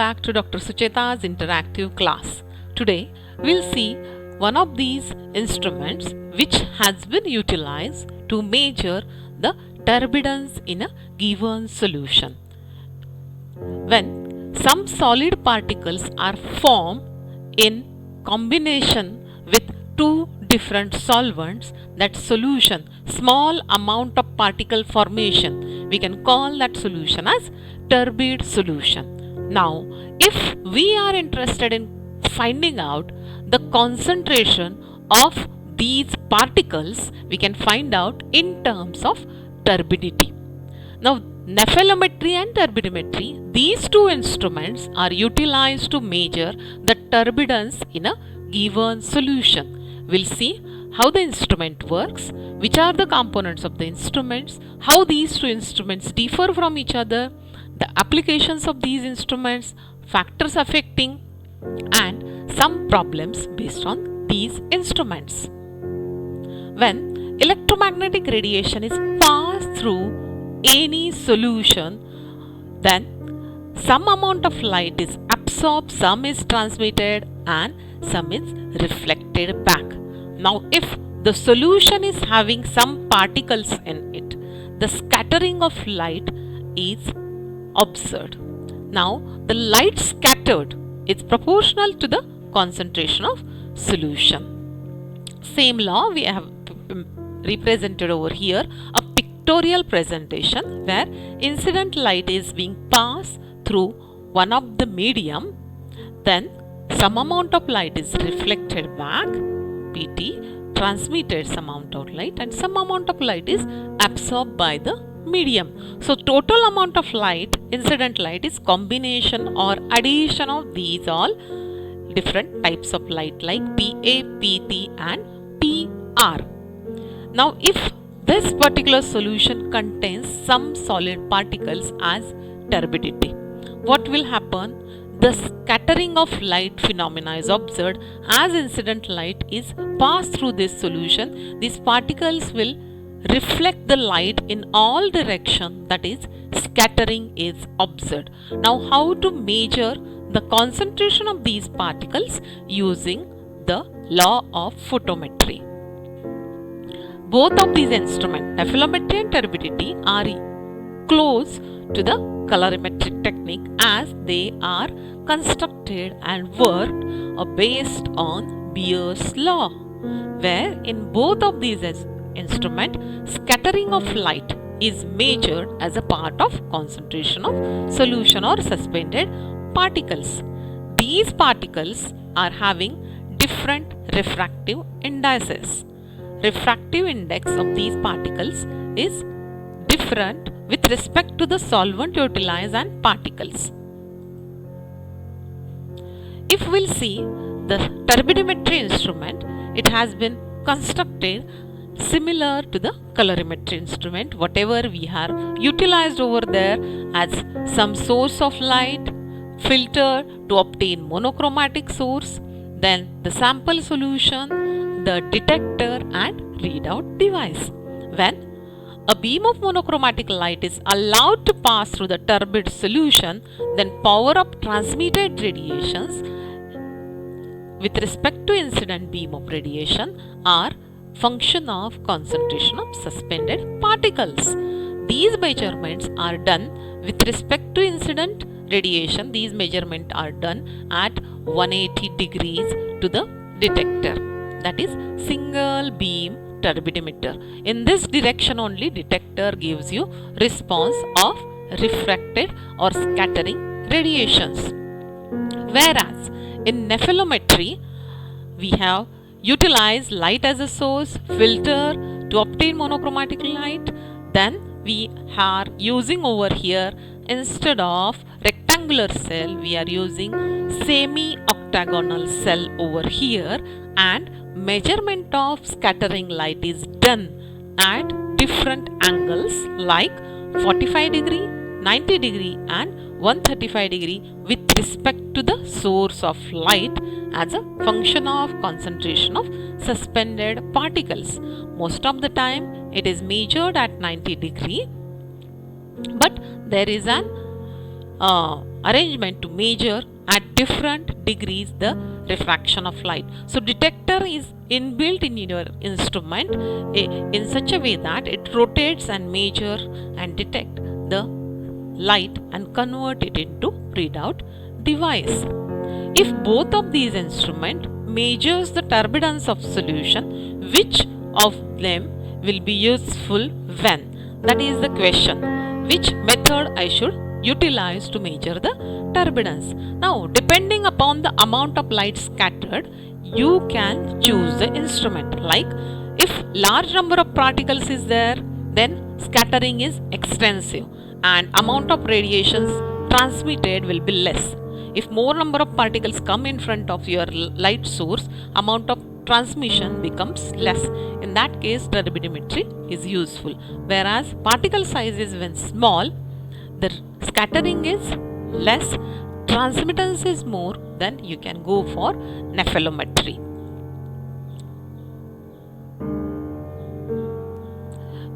back to Dr. Sucheta's interactive class. Today we'll see one of these instruments which has been utilized to measure the turbulence in a given solution. When some solid particles are formed in combination with two different solvents, that solution, small amount of particle formation, we can call that solution as turbid solution. Now, if we are interested in finding out the concentration of these particles, we can find out in terms of turbidity. Now, nephelometry and turbidimetry, these two instruments are utilized to measure the turbulence in a given solution. We'll see how the instrument works, which are the components of the instruments, how these two instruments differ from each other, the applications of these instruments, factors affecting, and some problems based on these instruments. When electromagnetic radiation is passed through any solution, then some amount of light is absorbed, some is transmitted, and some is reflected back. Now, if the solution is having some particles in it, the scattering of light is observed. Now, the light scattered is proportional to the concentration of solution. Same law we have represented over here, a pictorial presentation where incident light is being passed through one of the medium, then some amount of light is reflected back, PT, transmitted some amount of light, and some amount of light is absorbed by the medium. So total amount of light, incident light, is combination or addition of these all different types of light like PA, PT and PR. Now, if this particular solution contains some solid particles as turbidity, what will happen? The scattering of light phenomena is observed as incident light is passed through this solution. These particles will reflect the light in all direction, that is, scattering is observed. Now, how to measure the concentration of these particles? Using the law of photometry. Both of these instruments, nephelometry and turbidity, are close to the colorimetric technique as they are constructed and worked based on Beer's law, where in both of these instruments, scattering of light is measured as a part of concentration of solution or suspended particles. These particles are having different refractive indices. Refractive index of these particles is different with respect to the solvent utilized and particles. If we'll see the turbidimetry instrument, it has been constructed similar to the colorimetry instrument. Whatever we have utilized over there as some source of light, filter to obtain monochromatic source, then the sample solution, the detector and readout device. When a beam of monochromatic light is allowed to pass through the turbid solution, then power of transmitted radiations with respect to incident beam of radiation are function of concentration of suspended particles. These measurements are done with respect to incident radiation. These measurements are done at 180 degrees to the detector, that is single beam turbidimeter. In this direction only detector gives you response of refracted or scattering radiations. Whereas in nephelometry, we have utilized light as a source, filter to obtain monochromatic light. Then we are using over here, instead of rectangular cell, we are using semi-octagonal cell over here, and measurement of scattering light is done at different angles like 45 degree, 90 degree and 135 degree with respect to the source of light as a function of concentration of suspended particles. Most of the time it is measured at 90 degree, but there is an arrangement to measure at different degrees the refraction of light. So detector is inbuilt in your instrument in such a way that it rotates and measure and detect the light and convert it into readout device. If both of these instruments measures the turbidence of solution, which of them will be useful when? That is the question. Which method I should utilize to measure the turbidence? Now, depending upon the amount of light scattered, you can choose the instrument. Like if large number of particles is there, then scattering is extensive and amount of radiations transmitted will be less. If more number of particles come in front of your light source, amount of transmission becomes less. In that case, turbidimetry is useful. Whereas particle size is when small, the scattering is less, transmittance is more, then you can go for nephelometry.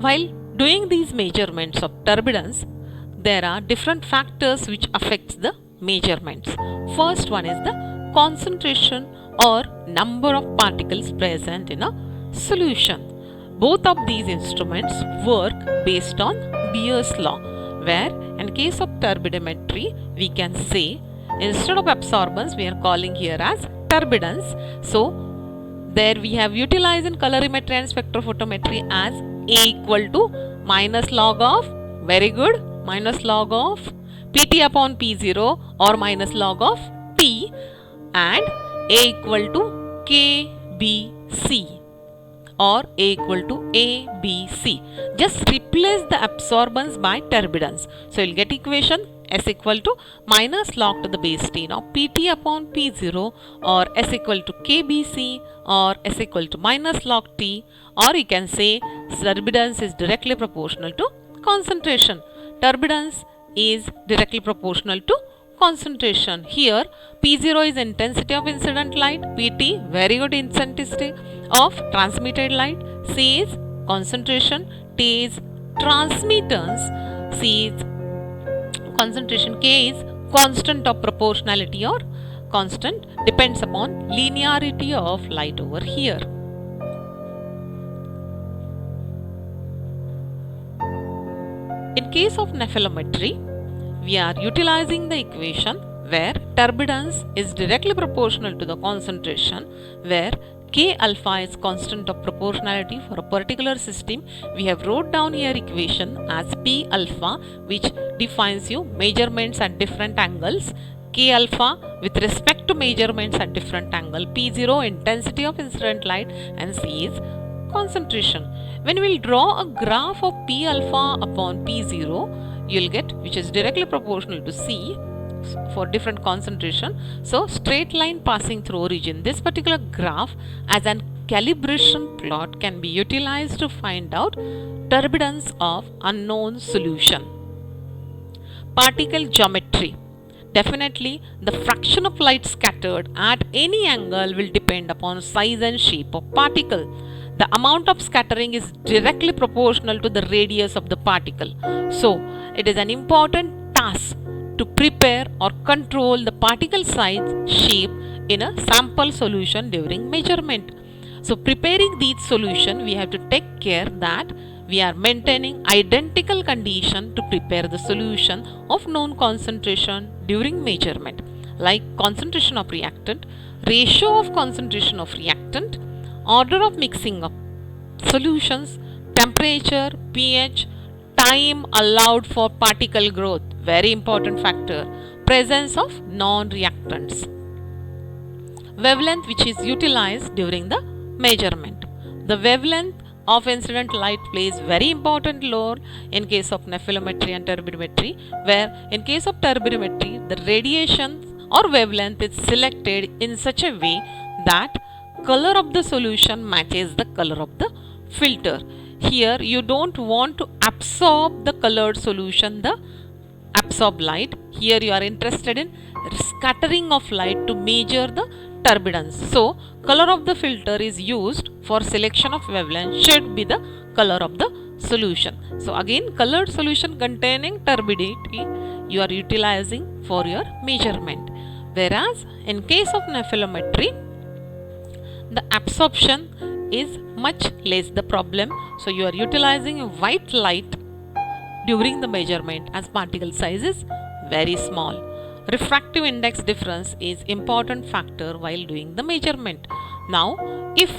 While doing these measurements of turbidence, there are different factors which affects the measurements. First one is the concentration or number of particles present in a solution. Both of these instruments work based on Beer's law, where in case of turbidimetry we can say instead of absorbance we are calling here as turbidence. So there we have utilized in colorimetry and spectrophotometry as A equal to minus log of, very good, minus log of Pt upon P0 or minus log of T, and A equal to KBC or A equal to ABC. Just replace the absorbance by turbidence. So you'll get equation S equal to minus log to the base T. Now Pt upon P0 or S equal to KBC or S equal to minus log T, or you can say turbidence is directly proportional to concentration. Turbidence is directly proportional to concentration. Here P0 is intensity of incident light, Pt very good intensity of transmitted light, C is concentration, T is transmittance, C is concentration, K is constant of proportionality or constant, depends upon linearity of light over here. In case of nephelometry, we are utilizing the equation where turbidence is directly proportional to the concentration, where K alpha is constant of proportionality for a particular system. We have wrote down here equation as P alpha, which defines you measurements at different angles. K alpha with respect to measurements at different angle, P0 intensity of incident light, and C is concentration. When we will draw a graph of P alpha upon P0, you'll get which is directly proportional to C for different concentration. So straight line passing through origin. This particular graph as an calibration plot can be utilized to find out turbidence of unknown solution. Particle geometry. Definitely the fraction of light scattered at any angle will depend upon size and shape of particle. The amount of scattering is directly proportional to the radius of the particle. So it is an important task to prepare or control the particle size shape in a sample solution during measurement. So preparing these solution, we have to take care that we are maintaining identical condition to prepare the solution of known concentration during measurement, like concentration of reactant, ratio of concentration of reactant, order of mixing of solutions, temperature, pH, time allowed for particle growth, very important factor, presence of non-reactants, wavelength which is utilized during the measurement. The wavelength of incident light plays very important role in case of nephelometry and turbidimetry, where in case of turbidimetry the radiation or wavelength is selected in such a way that color of the solution matches the color of the filter. Here you don't want to absorb the colored solution, the absorb light. Here you are interested in scattering of light to measure the turbidence. So color of the filter is used for selection of wavelength should be the color of the solution. So again, colored solution containing turbidity you are utilizing for your measurement. Whereas in case of nephelometry, the absorption is much less the problem. So you are utilizing a white light during the measurement as particle size is very small. Refractive index difference is important factor while doing the measurement. Now, if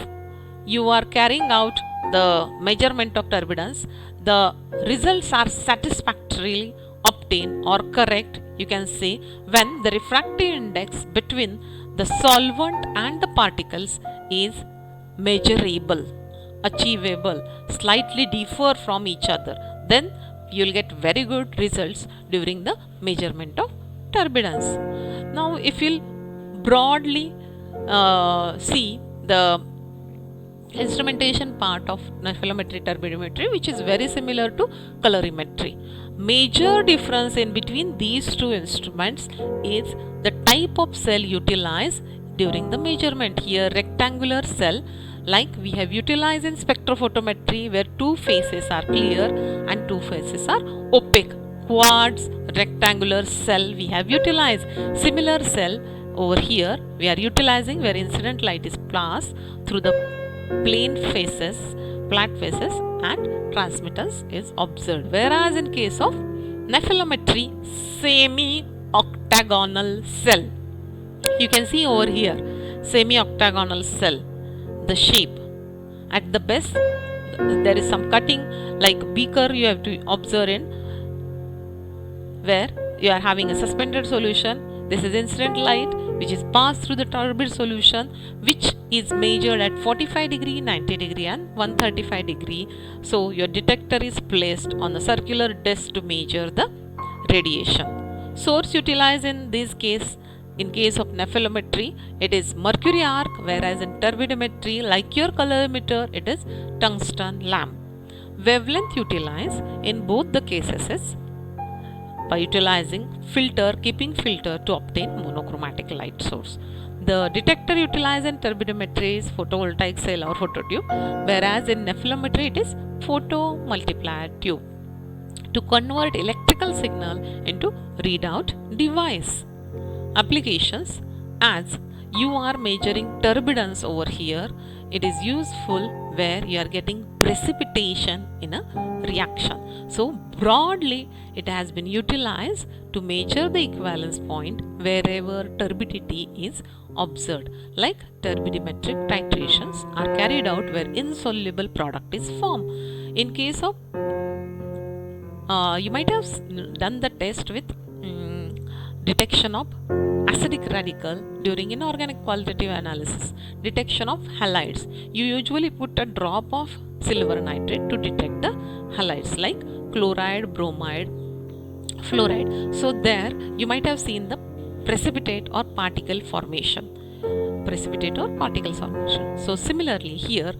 you are carrying out the measurement of turbidence, the results are satisfactorily obtained or correct, you can say, when the refractive index between the solvent and the particles is measurable, achievable, slightly differ from each other. Then you will get very good results during the measurement of turbidence. Now, if you'll broadly see the instrumentation part of nephelometry turbidimetry, which is very similar to colorimetry. Major difference in between these two instruments is the type of cell utilized during the measurement. Here, rectangular cell, like we have utilized in spectrophotometry, where two faces are clear and two faces are opaque. Quartz rectangular cell we have utilized. Similar cell over here we are utilizing, where incident light is passed through the plane faces, flat faces, and transmittance is observed. Whereas in case of nephelometry, semi-octagonal cell, you can see over here, semi-octagonal cell, the shape. At the best, there is some cutting like beaker you have to observe in, where you are having a suspended solution. This is incident light which is passed through the turbid solution, which is measured at 45 degree, 90 degree and 135 degree. So your detector is placed on a circular disc to measure the radiation. Source utilized in this case, in case of nephelometry, it is mercury arc, whereas in turbidimetry, like your colorimeter, it is tungsten lamp. Wavelength utilized in both the cases is by utilizing filter, keeping filter to obtain monochromatic light source. The detector utilized in turbidimetry is photovoltaic cell or phototube, whereas in nephelometry it is photomultiplier tube to convert electrical signal into readout device. Applications: as you are measuring turbidence over here, it is useful where you are getting precipitation in a reaction. So broadly it has been utilized to measure the equivalence point wherever turbidity is observed, like turbidimetric titrations are carried out where insoluble product is formed. In case of you might have done the test with detection of acidic radical during inorganic qualitative analysis, detection of halides. You usually put a drop of silver nitrate to detect the halides like chloride, bromide, fluoride. So there you might have seen the precipitate or particle formation. So similarly here,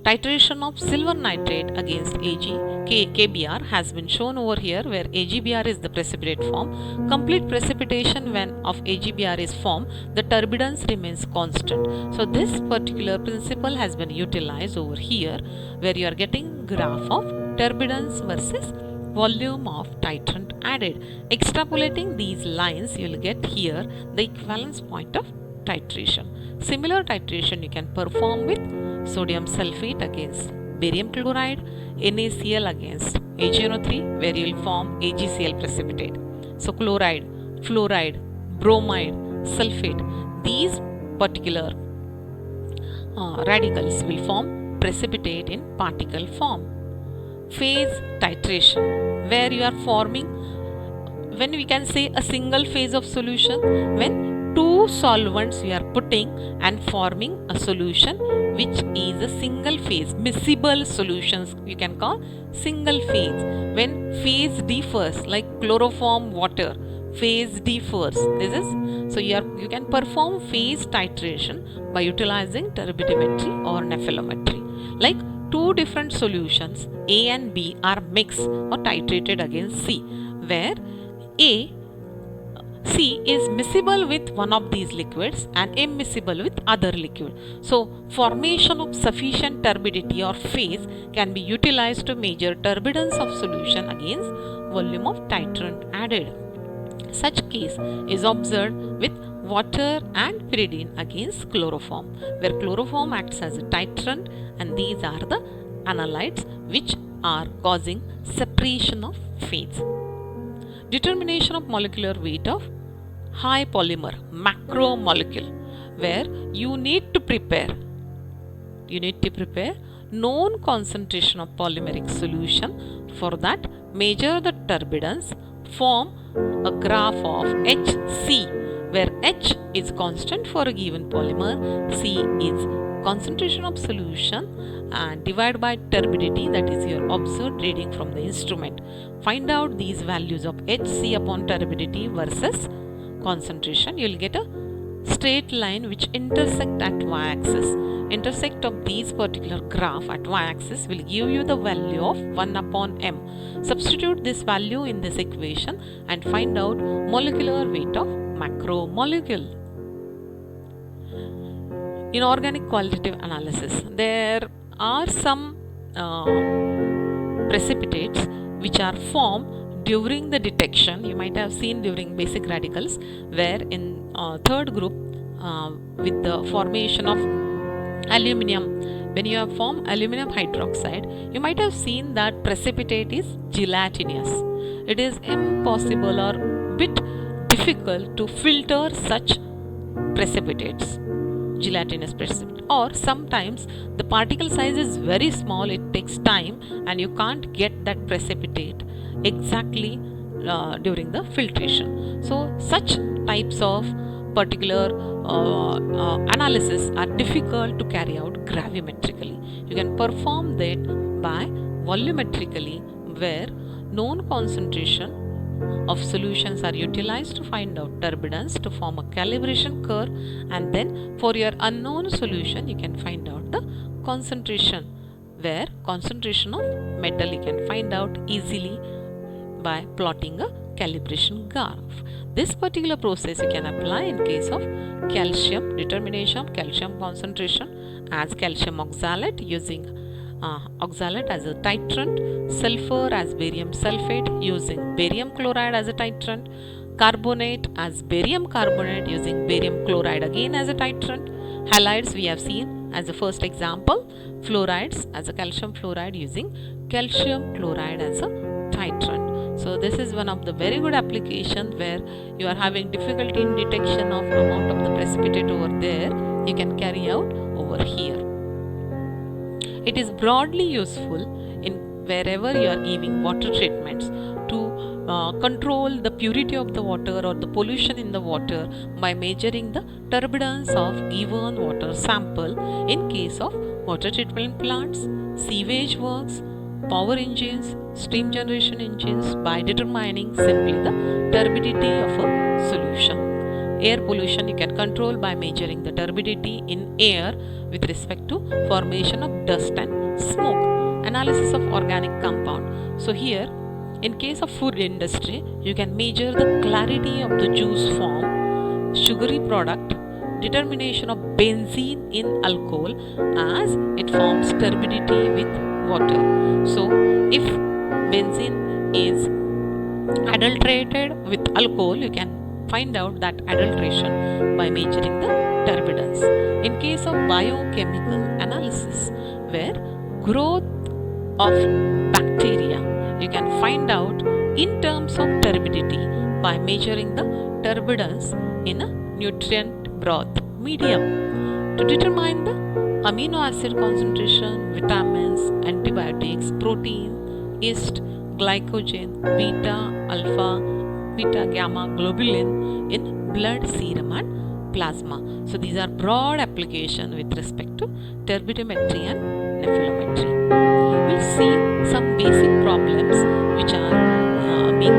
titration of silver nitrate against KBr has been shown over here, where AgBr is the precipitate form. Complete precipitation when of AgBr is formed, the turbidence remains constant. So this particular principle has been utilized over here, where you are getting graph of turbidence versus volume of titrant added. Extrapolating these lines, you will get here the equivalence point of titration. Similar titration you can perform with sodium sulfate against barium chloride, NaCl against AgNO3, where you will form AgCl precipitate. So chloride, fluoride, bromide, sulfate, these particular radicals will form precipitate in particle form. Phase titration, where you are forming, when we can say a single phase of solution, when two solvents we are putting and forming a solution which is a single phase, miscible solutions you can call single phase. When phase differs, like chloroform water, phase differs. This is, so you can perform phase titration by utilizing turbidimetry or nephelometry. Like two different solutions A and B are mixed or titrated against C, where C is miscible with one of these liquids and immiscible with other liquid. So formation of sufficient turbidity or phase can be utilized to measure turbidence of solution against volume of titrant added. Such case is observed with water and pyridine against chloroform, where chloroform acts as a titrant, and these are the analytes which are causing separation of phase. Determination of molecular weight of high polymer macromolecule, where you need to prepare known concentration of polymeric solution. For that, measure the turbidence, form a graph of HC, where H is constant for a given polymer, C is concentration of solution, and divide by turbidity, that is your observed reading from the instrument. Find out these values of HC upon turbidity versus concentration. You will get a straight line which intersect at y-axis. Intersect of these particular graph at y-axis will give you the value of 1 upon m. Substitute this value in this equation and find out molecular weight of macromolecule. In organic qualitative analysis, there are some precipitates which are formed during the detection. You might have seen during basic radicals, where in third group with the formation of aluminum, when you have formed aluminum hydroxide, you might have seen that precipitate is gelatinous. It is impossible or bit difficult to filter such precipitates, gelatinous precipitate, or sometimes the particle size is very small, it takes time and you can't get that precipitate exactly during the filtration. So such types of particular analysis are difficult to carry out gravimetrically. You can perform that by volumetrically, where known concentration of solutions are utilized to find out turbidence to form a calibration curve, and then for your unknown solution you can find out the concentration, where concentration of metal you can find out easily by plotting a calibration graph. This particular process you can apply in case of calcium, determination of calcium concentration as calcium oxalate using oxalate as a titrant, sulfur as barium sulfate using barium chloride as a titrant, carbonate as barium carbonate using barium chloride again as a titrant, halides we have seen as a first example, fluorides as a calcium fluoride using calcium chloride as a titrant. So this is one of the very good applications where you are having difficulty in detection of amount of the precipitate over there, you can carry out over here. It is broadly useful in wherever you are giving water treatments to control the purity of the water or the pollution in the water by measuring the turbidence of given water sample in case of water treatment plants, sewage works, power engines, steam generation engines, by determining simply the turbidity of a solution. Air pollution you can control by measuring the turbidity in air with respect to formation of dust and smoke. Analysis of organic compound. So here, in case of food industry, you can measure the clarity of the juice form, sugary product, determination of benzene in alcohol as it forms turbidity with water. So if benzene is adulterated with alcohol, you can find out that adulteration by measuring the turbidence. In case of biochemical analysis, where growth of bacteria, you can find out in terms of turbidity by measuring the turbidence in a nutrient broth medium. To determine the amino acid concentration, vitamins, antibiotics, protein, yeast, glycogen, beta, alpha, beta, gamma, globulin in blood, serum and plasma. So these are broad application with respect to turbidimetry and nephelometry. We'll see some basic problems which are being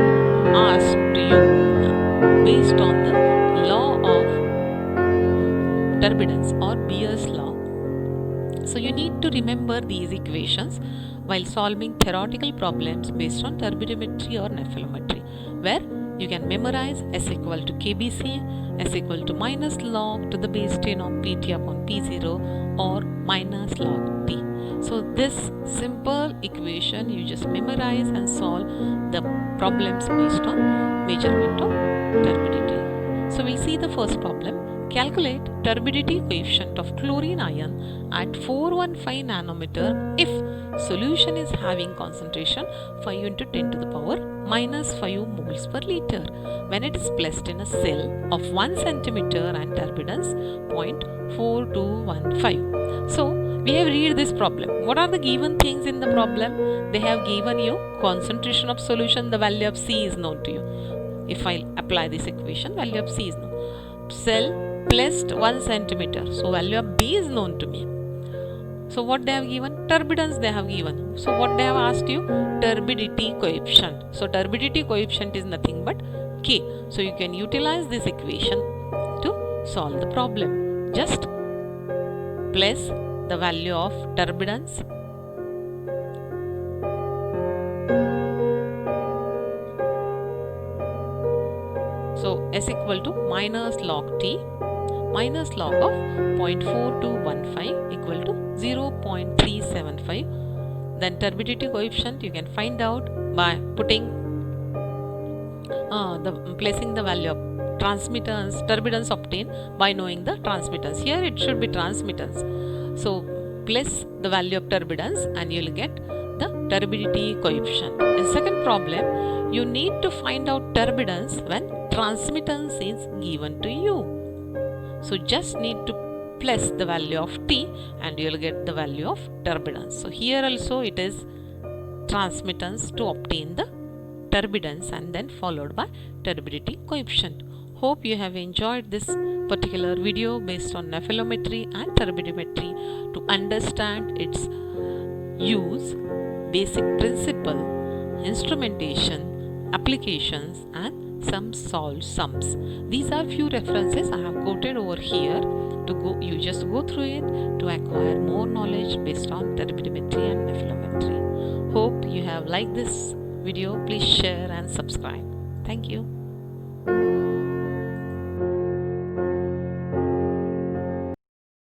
asked to you based on the law of turbidence or Beer's law. So you need to remember these equations while solving theoretical problems based on turbidimetry or nephelometry, where you can memorize S equal to KBC, S equal to minus log to the base 10 of Pt upon P0 or minus log T. So this simple equation you just memorize and solve the problems based on measurement of turbidity. So we'll see the first problem. Calculate turbidity coefficient of chlorine ion at 415 nanometer if solution is having concentration 5 into 10 to the power minus 5 moles per liter when it is placed in a cell of 1 centimeter and turbidence 0.4215. So we have read this problem. What are the given things in the problem? They have given you concentration of solution, the value of C is known to you. If I apply this equation, value of C is known. Cell placed 1 centimeter, so value of B is known to me. So what they have given? Turbidence they have given. So what they have asked you? Turbidity coefficient. So turbidity coefficient is nothing but K. So you can utilize this equation to solve the problem. Just place the value of turbidence so S equal to minus log T minus log of 0.4215 equal to 0.375. Then turbidity coefficient you can find out by putting placing the value of transmittance, turbidence obtained by knowing the transmittance. Here it should be transmittance. So place the value of turbidence and you will get the turbidity coefficient. In second problem, you need to find out turbidence when transmittance is given to you. So just need to place the value of T and you will get the value of turbidence. So here also it is transmittance to obtain the turbidence and then followed by turbidity coefficient. Hope you have enjoyed this particular video based on nephelometry and turbidimetry to understand its use, basic principle, instrumentation, applications and some solved sums. These are few references I have quoted over here to go. You just go through it to acquire more knowledge based on turbidimetry and nephelometry. Hope you have liked this video. Please share and subscribe. Thank you.